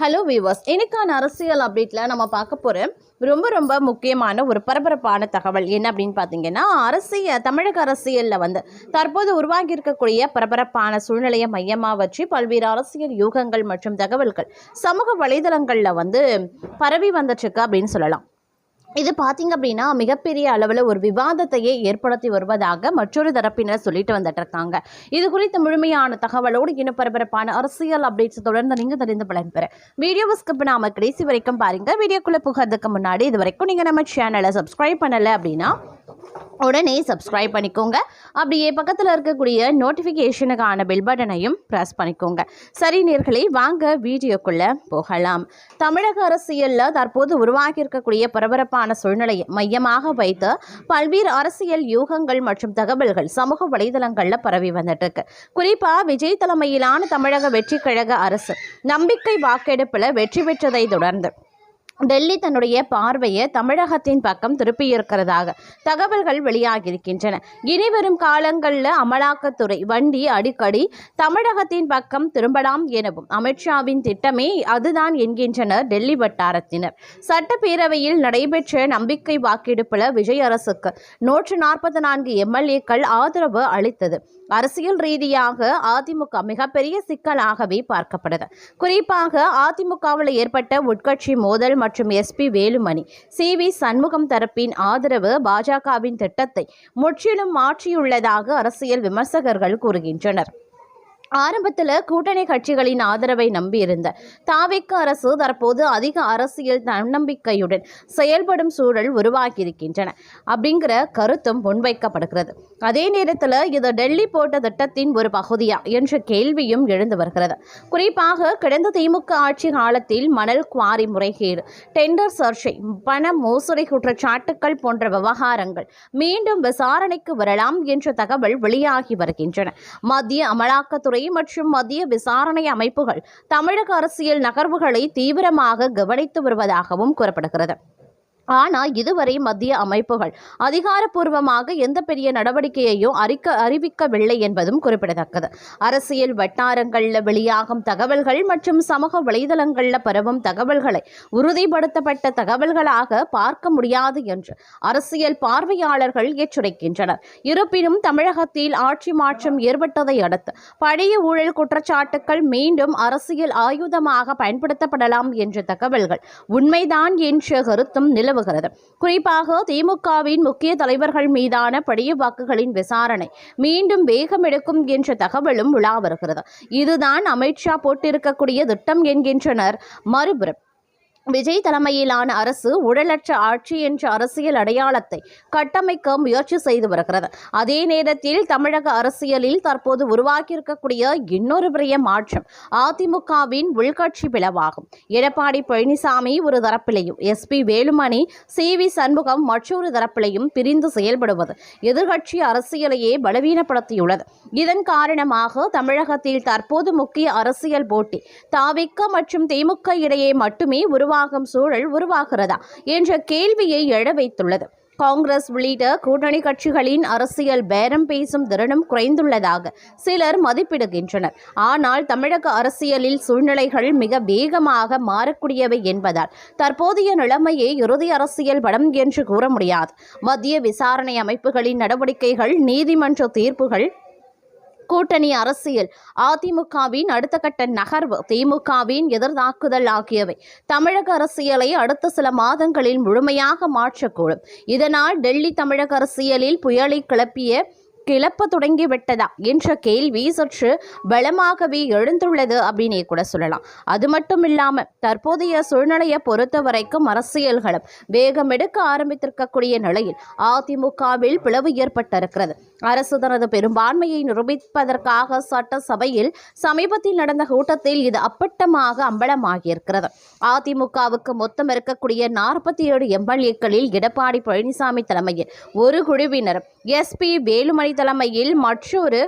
Hello viewers, இன்னைக்கான அரசியல் அப்டேட்டில் நம்ம பார்க்க போகிற ரொம்ப முக்கியமான ஒரு பரபரப்பான தகவல் என்ன அப்படின்னு பார்த்தீங்கன்னா, தமிழக அரசியலில் தற்போது உருவாகி இருக்கக்கூடிய பரபரப்பான சூழ்நிலையை மையமாக வச்சு பல்வேறு அரசியல் யூகங்கள் மற்றும் தகவல்கள் சமூக வலைதளங்களில் பரவி வந்துட்டுருக்கு அப்படின்னு சொல்லலாம். இது பார்த்திங்க அப்படின்னா மிகப்பெரிய அளவில் ஒரு விவாதத்தையே ஏற்படுத்தி வருவதாக மற்றொரு தரப்பினர் சொல்லிட்டு வந்துட்டு இருக்காங்க. இது குறித்த முழுமையான தகவலோடு இன்னும் பரபரப்பான அரசியல் அப்டேட்ஸ் தொடர்ந்து நீங்கள் தெரிந்து பலன் பெற வீடியோவை ஸ்கிப் பண்ணாமல் கடைசி வரைக்கும் பாருங்கள். வீடியோக்குள்ளே புகிறதுக்கு முன்னாடி இது வரைக்கும் நீங்கள் நம்ம சேனலை சப்ஸ்கிரைப் பண்ணலை அப்படின்னா உடனே சப்ஸ்கிரைப் பண்ணிக்கோங்க. அப்படியே பக்கத்தில் இருக்கக்கூடிய நோட்டிஃபிகேஷனுக்கான பெல் பட்டனையும் ப்ரெஸ் பண்ணிக்கோங்க. சரி நேர்களே, வாங்க வீடியோக்குள்ளே போகலாம். தமிழக அரசியலில் தற்போது உருவாகி இருக்கக்கூடிய பரபரப்பான சூழ்நிலையை மையமாக வைத்து பல்வேறு அரசியல் யூகங்கள் மற்றும் தகவல்கள் சமூக வலைதளங்களில் பரவி வந்துட்டு இருக்கு. குறிப்பாக விஜய் தலைமையிலான தமிழக வெற்றி கழக அரசு நம்பிக்கை வாக்கெடுப்பில் வெற்றி பெற்றதை தொடர்ந்து டெல்லி தன்னுடைய பார்வையை தமிழகத்தின் பக்கம் திருப்பியிருக்கிறதாக தகவல்கள் வெளியாகியிருக்கின்றன. இனிவரும் காலங்களில் அமலாக்கத்துறை வண்டி அடிக்கடி தமிழகத்தின் பக்கம் திரும்பலாம் எனவும் அமித்ஷாவின் திட்டமே அதுதான் என்கின்றனர் டெல்லி வட்டாரத்தினர். சட்டப்பேரவையில் நடைபெற்ற நம்பிக்கை வாக்கெடுப்பில் விஜய் அரசுக்கு 144 எம்எல்ஏக்கள் ஆதரவு அளித்தது அரசியல் ரீதியாக அதிமுக மிகப்பெரிய சிக்கலாகவே பார்க்கப்படுது. குறிப்பாக அதிமுகவில் ஏற்பட்ட உட்கட்சி மோதல் மற்றும் எஸ்பி வேலுமணி, சி.வி. சண்முகம் தரப்பின் ஆதரவு பாஜகவின் திட்டத்தை முற்றிலும் மாற்றியுள்ளதாக அரசியல் விமர்சகர்கள் கூறுகின்றனர். ஆரம்பத்தில் கூட்டணி கட்சிகளின் ஆதரவை நம்பியிருந்த தாவேக அரசு தற்போது அதிக அரசியல் தன்னம்பிக்கையுடன் செயல்படும் சூழல் உருவாகியிருக்கின்றன அப்படிங்கிற கருத்தும் முன்வைக்கப்படுகிறது. அதே நேரத்தில் இது டெல்லி போட்ட திட்டத்தின் ஒரு பகுதியா என்ற கேள்வியும் எழுந்து வருகிறது. குறிப்பாக கடந்த திமுக ஆட்சி காலத்தில் மணல் குவாரி முறைகேடு, டெண்டர் சர்ச்சை, பண மோசடி குற்றச்சாட்டுக்கள் போன்ற விவகாரங்கள் மீண்டும் விசாரணைக்கு வரலாம் என்ற தகவல் வெளியாகி வருகின்றன. மத்திய அமலாக்கத்துறை மற்றும் மத்திய விசாரணை அமைப்புகள் தமிழக அரசியல் நகர்வுகளை தீவிரமாக கவனித்து வருவதாகவும் கூறப்படுகிறது. ஆனால் இதுவரை மத்திய அமைப்புகள் அதிகாரப்பூர்வமாக எந்த பெரிய நடவடிக்கையையும் அறிவிக்கவில்லை என்பதும் குறிப்பிடத்தக்கது. அரசியல் வட்டாரங்களில் வெளியாகும் தகவல்கள் மற்றும் சமூக வலைதளங்களில் பரவும் தகவல்களை உறுதிப்படுத்தப்பட்ட தகவல்களாக பார்க்க முடியாது என்று அரசியல் பார்வையாளர்கள் எச்சரிக்கின்றனர். இருப்பினும் தமிழகத்தில் ஆட்சி மாற்றம் ஏற்பட்டதை அடுத்து பழைய ஊழல் குற்றச்சாட்டுக்கள் மீண்டும் அரசியல் ஆயுதமாக பயன்படுத்தப்படலாம் என்ற தகவல்கள் உண்மைதான் என்ற கருத்தும் நிலவு. குறிப்பாக திமுகவின் முக்கிய தலைவர்கள் மீதான பழைய வாக்குகளின் விசாரணை மீண்டும் வேகம் எடுக்கும் என்ற தகவலும் உலா வருகிறது. இதுதான் அமித்ஷா போட்டிருக்கக்கூடிய திட்டம் என்கின்றனர். மறுபுறம் விஜய் தலைமையிலான அரசு ஊழலற்ற ஆட்சி என்ற அரசியல் அடையாளத்தை கட்டமைக்க முயற்சி செய்து வருகிறது. அதே நேரத்தில் தமிழக அரசியலில் தற்போது உருவாக்கியிருக்கக்கூடிய இன்னொரு பெரிய மாற்றம் அதிமுகவின் உள்கட்சி பிளவாகும். எடப்பாடி பழனிசாமி ஒரு தரப்பிலையும் எஸ்பி வேலுமணி, சி.வி. சண்முகம் மற்றொரு தரப்பிலையும் பிரிந்து செயல்படுவது எதிர்கட்சி அரசியலையே பலவீனப்படுத்தியுள்ளது. இதன் காரணமாக தமிழகத்தில் தற்போது முக்கிய அரசியல் போட்டி தாவேக மற்றும் திமுக இடையே மட்டுமே சூழல் உருவாகிறதா என்ற கேள்வியை எழ வைத்துள்ளது. காங்கிரஸ் உள்ளிட்ட கூட்டணி கட்சிகளின் அரசியல் பேரம் பேசும் திறனும் குறைந்துள்ளதாக சிலர் மதிப்பிடுகின்றனர். ஆனால் தமிழக அரசியலில் சூழ்நிலைகள் மிக வேகமாக மாறக்கூடியவை என்பதால் தற்போதைய நிலைமையை இறுதி அரசியல் படம் என்று கூற முடியாது. மத்திய விசாரணை அமைப்புகளின் நடவடிக்கைகள், நீதிமன்ற தீர்ப்புகள், கூட்டணி அரசியல், அதிமுகவின் அடுத்த கட்ட நகர்வு, திமுகவின் எதிர்த்தாக்குதல் ஆகியவை தமிழக அரசியலை அடுத்த சில மாதங்களில் முழுமையாக மாற்றக்கூடும். இதனால் டெல்லி தமிழக அரசியலில் புயலை கிளப்ப தொடங்கிவிட்டதா என்ற கேள்வி சற்று பலமாகவே எழுந்துள்ளது அப்படின்னே கூட சொல்லலாம். அது மட்டும் இல்லாமல் தற்போதைய சூழ்நிலையை பொறுத்த வரைக்கும் அரசியல்களும் வேகம் எடுக்க ஆரம்பித்திருக்கக்கூடிய நிலையில் அதிமுகவில் பிளவு ஏற்பட்டிருக்கிறது. அரசு தனது பெரும்பான்மையை நிரூபிப்பதற்காக சட்டசபையில் சமீபத்தில் நடந்த கூட்டத்தில் இது அப்பட்டமாக அம்பலமாகியிருக்கிறது. அதிமுகவுக்கு மொத்தம் இருக்கக்கூடிய 47 எம்எல்ஏக்களில் எடப்பாடி பழனிசாமி தலைமையில் ஒரு குழுவினர், எஸ்பி வேலுமணி தலைமையில் மற்றொரு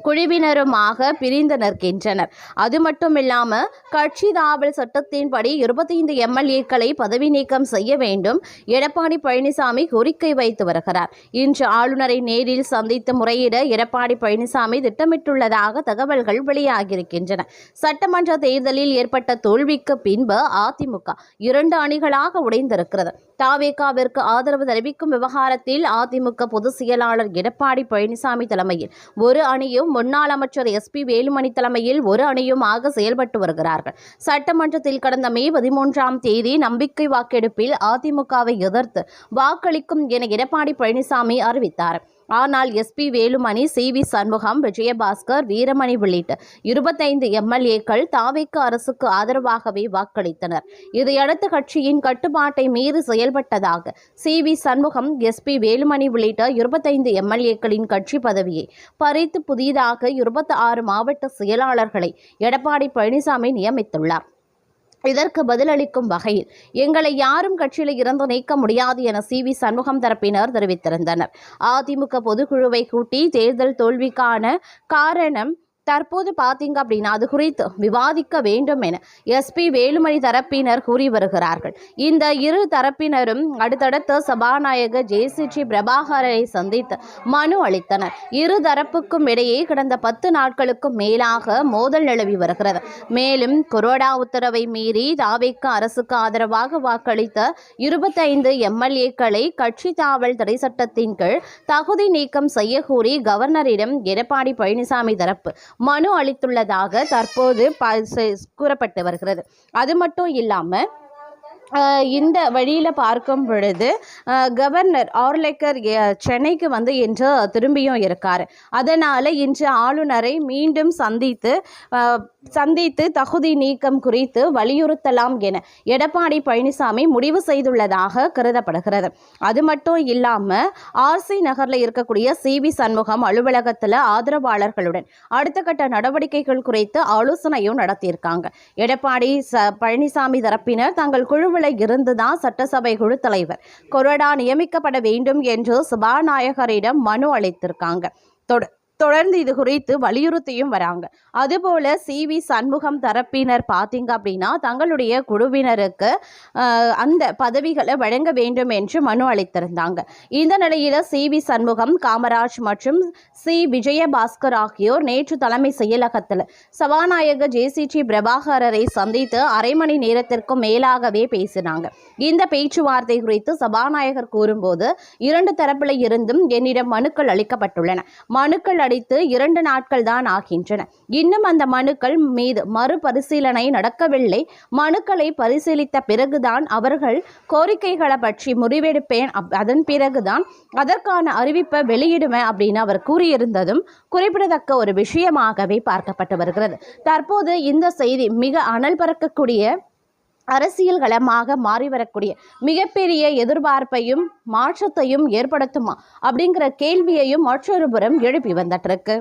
குழுவினருமாக பிரிந்து நிற்கின்றனர். அது மட்டும் இல்லாமல் கட்சி தாவல் சட்டத்தின்படி 25 எம்எல்ஏக்களை பதவி நீக்கம் செய்ய வேண்டும் எடப்பாடி பழனிசாமி கோரிக்கை வைத்து வருகிறார். இன்று ஆளுநரை நேரில் சந்தித்து முறையிட எடப்பாடி பழனிசாமி திட்டமிட்டுள்ளதாக தகவல்கள் வெளியாகியிருக்கின்றன. சட்டமன்ற தேர்தலில் ஏற்பட்ட தோல்விக்கு பின்பு அதிமுக 2 அணிகளாக உடைந்திருக்கிறது. தவேகாவிற்கு ஆதரவு தெரிவிக்கும் விவகாரத்தில் அதிமுக பொதுச் செயலாளர் எடப்பாடி பழனிசாமி தலைமையில் ஒரு அணியும், முன்னாள் அமைச்சர் SP வேலுமணி தலைமையில் ஒரு அணியுமாக செயல்பட்டு வருகிறார்கள். சட்டமன்றத்தில் கடந்த மே 13ஆம் தேதி நம்பிக்கை வாக்கெடுப்பில் அதிமுகவை எதிர்த்து வாக்களிக்கும் என எடப்பாடி பழனிசாமி அறிவித்தார். ஆனால் SP வேலுமணி, CV சண்முகம், விஜயபாஸ்கர், வீரமணி உள்ளிட்ட 25 எம்எல்ஏக்கள் தவேகா அரசுக்கு ஆதரவாகவே வாக்களித்தனர். இதையடுத்து கட்சியின் கட்டுப்பாட்டை மீறி செயல்பட்டதாக CV சண்முகம், SP வேலுமணி உள்ளிட்ட 25 எம்எல்ஏக்களின் கட்சி பதவியை பறித்து புதிதாக 26 மாவட்ட செயலாளர்களை எடப்பாடி பழனிசாமி நியமித்துள்ளார். இதற்கு பதிலளிக்கும் வகையில் எங்களை யாரும் கட்சியில் இருந்து நீக்க முடியாது என CV சண்முகம் தரப்பினர் தெரிவித்திருந்தனர். அதிமுக பொதுக்குழுவை கூட்டி தேர்தல் தோல்விக்கான காரணம் தற்போது பார்த்தீங்க அப்படின்னா அது குறித்து விவாதிக்க வேண்டும் என SP வேலுமணி தரப்பினர் கூறி வருகிறார்கள். இந்த இரு தரப்பினரும் அடுத்தடுத்து சபாநாயகர் JCG பிரபாகரை சந்தித்து மனு அளித்தனர். இரு தரப்புக்கும் இடையே கடந்த 10 நாட்களுக்கும் மேலாக மோதல் நிலவி வருகிறது. மேலும் கொரோனா உத்தரவை மீறி தவேகா அரசுக்கு ஆதரவாக வாக்களித்த 25 எம்எல்ஏக்களை கட்சி தாவல் தடை சட்டத்தின் கீழ் தகுதி நீக்கம் செய்ய கோரி கவர்னரிடம் எடப்பாடி பழனிசாமி தரப்பு மனு அளித்துள்ளதாக தற்போது கூறப்பட்டு வருகிறது. அது மட்டும் இல்லாமல் இந்த வழியில் பார்க்கும் பொழுது கவர்னர் ஆர்லேக்கர் சென்னைக்கு இன்று திரும்பியும் இருக்கார். அதனால் இன்று ஆளுநரை மீண்டும் சந்தித்து தகுதி நீக்கம் குறித்து வலியுறுத்தலாம் என எடப்பாடி பழனிசாமி முடிவு செய்துள்ளதாக கருதப்படுகிறது. அது மட்டும் இல்லாமல் RC நகரில் இருக்கக்கூடிய CV சண்முகம் அலுவலகத்தில் ஆதரவாளர்களுடன் அடுத்த கட்ட நடவடிக்கைகள் குறித்து ஆலோசனையும் நடத்தியிருக்காங்க. எடப்பாடி பழனிசாமி தரப்பினர் தங்கள் குழுவில் இருந்துதான் சட்டசபை குழு தலைவர் கொறடா நியமிக்கப்பட வேண்டும் என்று சபாநாயகரிடம் மனு அளித்திருக்காங்க. தொடர்ந்து இது குறித்து வலியுறுத்தியும் வராங்க. அதுபோல CV சண்முகம் தரப்பினர் பார்த்தீங்க அப்படின்னா தங்களுடைய குழுவினருக்கு அந்த பதவிகளை வழங்க வேண்டும் என்று மனு அளித்திருந்தாங்க. இந்த நிலையில் CV சண்முகம், காமராஜ் மற்றும் விஜயபாஸ்கர் ஆகியோர் நேற்று தலைமை செயலகத்தில் சபாநாயகர் JCG பிரபாகரை சந்தித்து அரை மணி நேரத்திற்கும் மேலாகவே பேசினாங்க. இந்த பேச்சுவார்த்தை குறித்து சபாநாயகர் கூறும்போது 2 தரப்பில் இருந்தும் என்னிடம் மனுக்கள் அளிக்கப்பட்டுள்ளன. மனுக்கள் அளித்து 2 நாட்கள் தான் ஆகின்றன. இன்னும் அந்த மனுக்கள் மீது மறுபரிசீலனை நடக்கவில்லை. மனுக்களை பரிசீலித்த பிறகுதான் அவர்கள் கோரிக்கைகளை பற்றி முடிவெடுப்பேன். அதன் பிறகுதான் அதற்கான அறிவிப்பை வெளியிடுவேன் அப்படின்னு அவர் கூறியிருந்ததும் குறிப்பிடத்தக்க ஒரு விஷயமாகவே பார்க்கப்பட்டு வருகிறது. தற்போது இந்த செய்தி மிக அனல் பறக்கக்கூடிய அரசியல் களமாக மாறி வரக்கூடிய மிகப்பெரிய எதிர்பார்ப்பையும் மாற்றத்தையும் ஏற்படுத்துமா அப்படிங்கிற கேள்வியையும் மற்றொரு புறம் எழுப்பி வந்துட்டு இருக்கு.